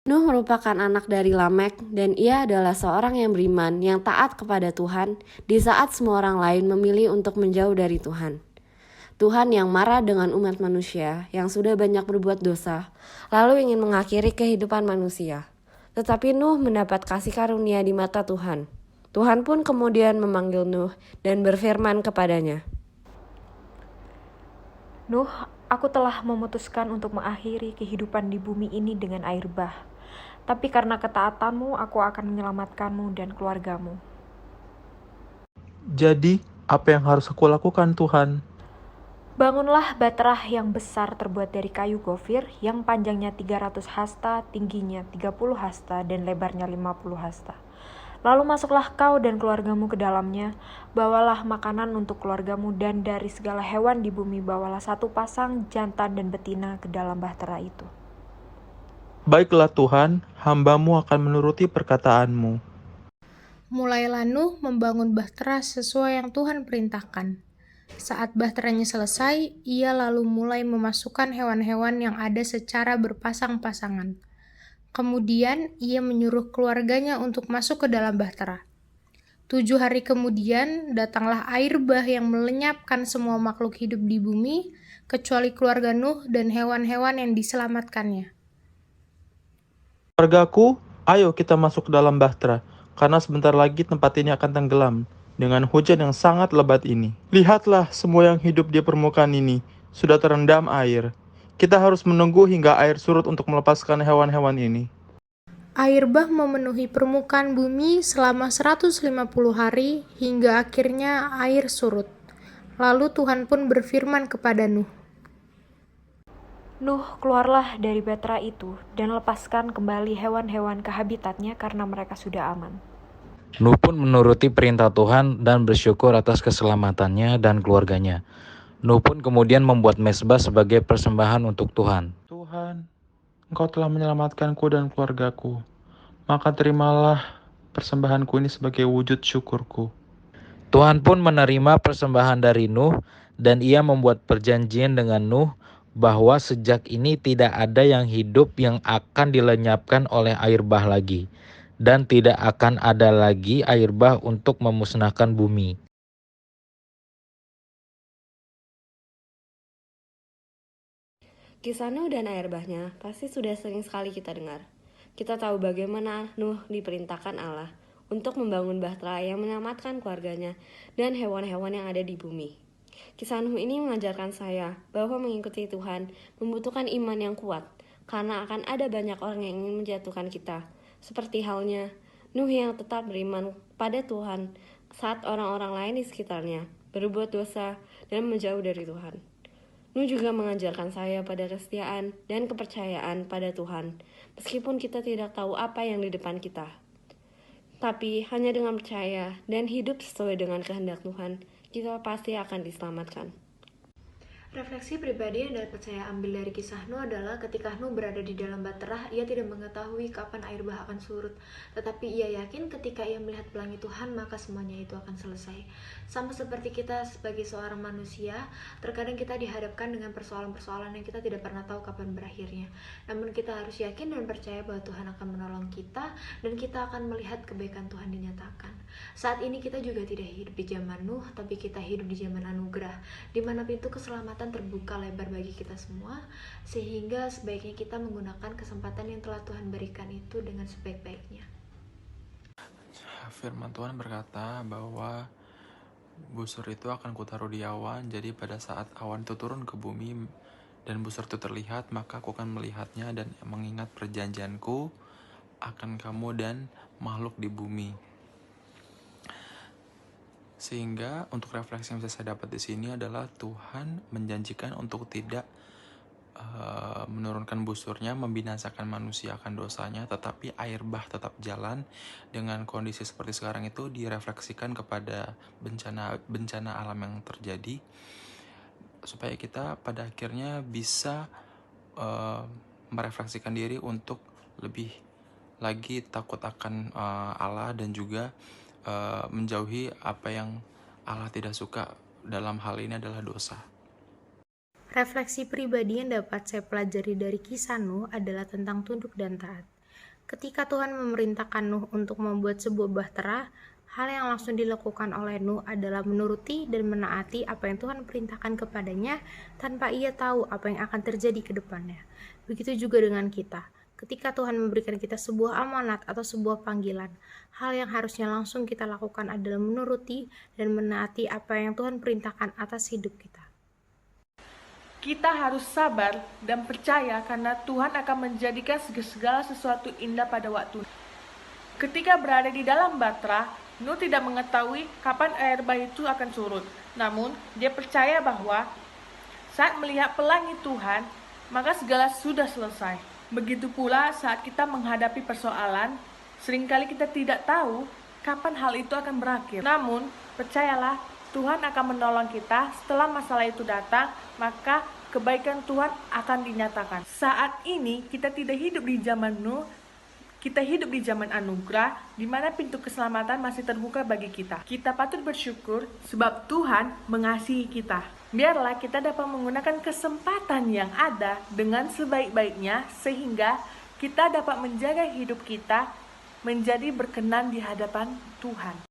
Nuh merupakan anak dari Lamek dan ia adalah seorang yang beriman yang taat kepada Tuhan di saat semua orang lain memilih untuk menjauh dari Tuhan. Tuhan yang marah dengan umat manusia yang sudah banyak berbuat dosa, lalu ingin mengakhiri kehidupan manusia. Tetapi Nuh mendapat kasih karunia di mata Tuhan. Tuhan pun kemudian memanggil Nuh dan berfirman kepadanya, Nuh, aku telah memutuskan untuk mengakhiri kehidupan di bumi ini dengan air bah. Tapi karena ketaatanmu, aku akan menyelamatkanmu dan keluargamu. Jadi, apa yang harus aku lakukan, Tuhan? Bangunlah baterah yang besar terbuat dari kayu gofir yang panjangnya 300 hasta, tingginya 30 hasta, dan lebarnya 50 hasta. Lalu masuklah kau dan keluargamu ke dalamnya, bawalah makanan untuk keluargamu, dan dari segala hewan di bumi bawalah satu pasang jantan dan betina ke dalam bahtera itu. Baiklah Tuhan, hamba-Mu akan menuruti perkataanmu. Mulailah Nuh membangun bahtera sesuai yang Tuhan perintahkan. Saat bahteranya selesai, ia lalu mulai memasukkan hewan-hewan yang ada secara berpasang-pasangan. Kemudian ia menyuruh keluarganya untuk masuk ke dalam bahtera. 7 hari kemudian datanglah air bah yang melenyapkan semua makhluk hidup di bumi, kecuali keluarga Nuh dan hewan-hewan yang diselamatkannya. Keluargaku, ayo kita masuk ke dalam bahtera, karena sebentar lagi tempat ini akan tenggelam dengan hujan yang sangat lebat ini. Lihatlah semua yang hidup di permukaan ini sudah terendam air. Kita harus menunggu hingga air surut untuk melepaskan hewan-hewan ini. Air bah memenuhi permukaan bumi selama 150 hari hingga akhirnya air surut. Lalu Tuhan pun berfirman kepada Nuh, Nuh, keluarlah dari bahtera itu dan lepaskan kembali hewan-hewan ke habitatnya karena mereka sudah aman. Nuh pun menuruti perintah Tuhan dan bersyukur atas keselamatannya dan keluarganya. Nuh pun kemudian membuat mezbah sebagai persembahan untuk Tuhan. Tuhan, Engkau telah menyelamatkanku dan keluargaku. Maka terimalah persembahanku ini sebagai wujud syukurku. Tuhan pun menerima persembahan dari Nuh dan ia membuat perjanjian dengan Nuh bahwa sejak ini tidak ada yang hidup yang akan dilenyapkan oleh air bah lagi, dan tidak akan ada lagi air bah untuk memusnahkan bumi. kisah Nuh dan air bahnya pasti sudah sering sekali kita dengar. Kita tahu bagaimana Nuh diperintahkan Allah untuk membangun bahtera yang menyelamatkan keluarganya dan hewan-hewan yang ada di bumi. Kisah Nuh ini mengajarkan saya bahwa mengikuti Tuhan membutuhkan iman yang kuat, karena akan ada banyak orang yang ingin menjatuhkan kita. Seperti halnya Nuh yang tetap beriman pada Tuhan saat orang-orang lain di sekitarnya berbuat dosa dan menjauh dari Tuhan. Nuh juga mengajarkan saya pada kesetiaan dan kepercayaan pada Tuhan, meskipun kita tidak tahu apa yang di depan kita. Tapi hanya dengan percaya dan hidup sesuai dengan kehendak Tuhan, kita pasti akan diselamatkan. refleksi pribadi yang dapat saya ambil dari kisah Nuh adalah ketika Nuh berada di dalam bahtera, ia tidak mengetahui kapan air bah akan surut. Tetapi ia yakin ketika ia melihat pelangi Tuhan, maka semuanya itu akan selesai. Sama seperti kita sebagai seorang manusia, terkadang kita dihadapkan dengan persoalan-persoalan yang kita tidak pernah tahu kapan berakhirnya. Namun kita harus yakin dan percaya bahwa Tuhan akan menolong kita, dan kita akan melihat kebaikan Tuhan dinyatakan. Saat ini kita juga tidak hidup di zaman Nuh, tapi kita hidup di zaman anugerah, di mana pintu keselamatan terbuka lebar bagi kita semua, sehingga sebaiknya kita menggunakan kesempatan yang telah Tuhan berikan itu dengan sebaik-baiknya. Firman Tuhan berkata bahwa busur itu akan kutaruh di awan, jadi pada saat awan itu turun ke bumi dan busur itu terlihat, maka aku akan melihatnya dan mengingat perjanjianku akan kamu dan makhluk di bumi. Sehingga untuk refleksi yang bisa saya dapat di sini adalah Tuhan menjanjikan untuk tidak menurunkan busurnya, membinasakan manusia akan dosanya, tetapi air bah tetap jalan. Dengan kondisi seperti sekarang itu direfleksikan kepada bencana alam yang terjadi, supaya kita pada akhirnya bisa merefleksikan diri untuk lebih lagi takut akan Allah dan juga menjauhi apa yang Allah tidak suka. Dalam hal ini adalah dosa. Refleksi pribadi yang dapat saya pelajari dari kisah Nuh adalah tentang tunduk dan taat. Ketika Tuhan memerintahkan Nuh untuk membuat sebuah bahtera, hal yang langsung dilakukan oleh Nuh adalah menuruti dan menaati apa yang Tuhan perintahkan kepadanya tanpa ia tahu apa yang akan terjadi ke depannya. Begitu juga dengan kita. Ketika Tuhan memberikan kita sebuah amanat atau sebuah panggilan, hal yang harusnya langsung kita lakukan adalah menuruti dan menaati apa yang Tuhan perintahkan atas hidup kita. Kita harus sabar dan percaya karena Tuhan akan menjadikan segala sesuatu indah pada waktunya. Ketika berada di dalam bahtera, Nuh tidak mengetahui kapan air bah itu akan surut. Namun, dia percaya bahwa saat melihat pelangi Tuhan, maka segala sudah selesai. Begitu pula saat kita menghadapi persoalan, seringkali kita tidak tahu kapan hal itu akan berakhir. Namun, percayalah, Tuhan akan menolong kita setelah masalah itu datang, maka kebaikan Tuhan akan dinyatakan. Saat ini kita tidak hidup di zaman Nuh, kita hidup di zaman anugerah, di mana pintu keselamatan masih terbuka bagi kita. Kita patut bersyukur sebab Tuhan mengasihi kita. Biarlah kita dapat menggunakan kesempatan yang ada dengan sebaik-baiknya, sehingga kita dapat menjaga hidup kita menjadi berkenan di hadapan Tuhan.